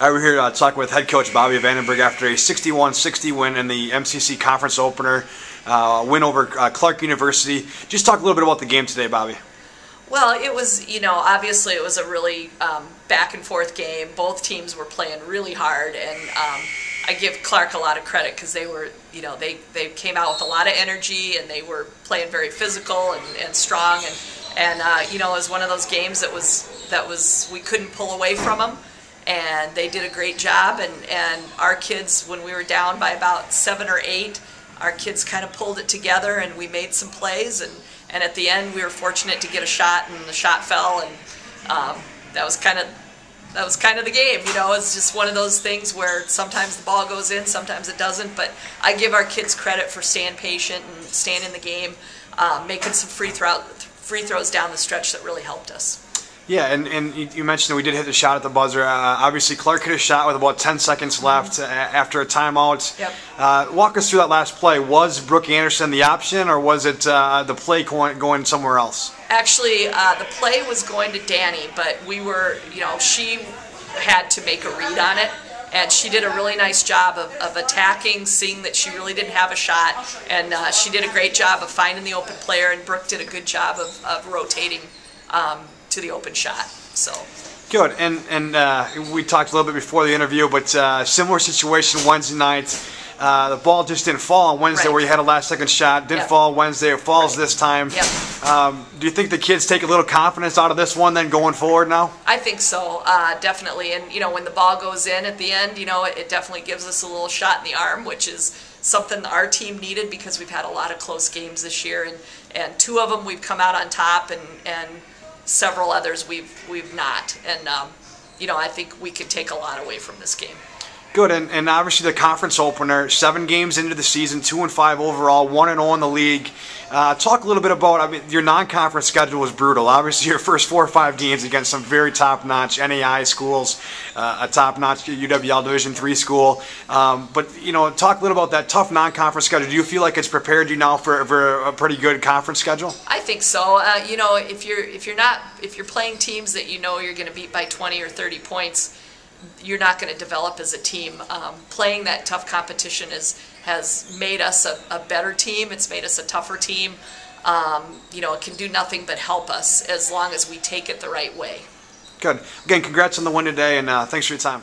We're here talking with head coach Bobbi Vandenberg after a 61-60 win in the MCC Conference Opener, win over Clark University. Just talk a little bit about the game today, Bobbi. Well, it was, obviously it was a really back and forth game. Both teams were playing really hard, and I give Clark a lot of credit because they were, they came out with a lot of energy, and they were playing very physical and strong, and it was one of those games that was we couldn't pull away from them. And they did a great job, and our kids, when we were down by about 7 or 8, our kids kind of pulled it together, and we made some plays, and at the end we were fortunate to get a shot, and the shot fell, and that was kind of the game. It's just one of those things where sometimes the ball goes in, sometimes it doesn't, but I give our kids credit for staying patient and staying in the game, making some free throws down the stretch that really helped us. Yeah, and you mentioned that we did hit the shot at the buzzer. Obviously, Clark hit a shot with about 10 seconds left after a timeout. Yep. Walk us through that last play. Was Brooke Anderson the option, or was it the play going somewhere else? Actually, the play was going to Danny, but we were, she had to make a read on it. And she did a really nice job of attacking, seeing that she really didn't have a shot. And she did a great job of finding the open player, and Brooke did a good job of rotating to the open shot. So good. And we talked a little bit before the interview, but similar situation Wednesday night. The ball just didn't fall on Wednesday, where you had a last-second shot. Didn't fall Wednesday. It falls this time. Yep. Do you think the kids take a little confidence out of this one then going forward now? I think so, definitely. And when the ball goes in at the end, it definitely gives us a little shot in the arm, which is something our team needed because we've had a lot of close games this year, and 2 of them we've come out on top, and several others we've not. And I think we could take a lot away from this game. Good, and obviously the conference opener, 7 games into the season, 2-5 overall, 1-0 in the league. Talk a little bit about, your non-conference schedule was brutal. Obviously your first 4 or 5 games against some very top-notch NAI schools, a top-notch UWL Division III school. But talk a little about that tough non-conference schedule. Do you feel like it's prepared you now for a pretty good conference schedule? I think so. If you're playing teams that you're going to beat by 20 or 30 points, you're not going to develop as a team. Playing that tough competition has made us a better team. It's made us a tougher team. It can do nothing but help us as long as we take it the right way. Good. Again, congrats on the win today, and thanks for your time.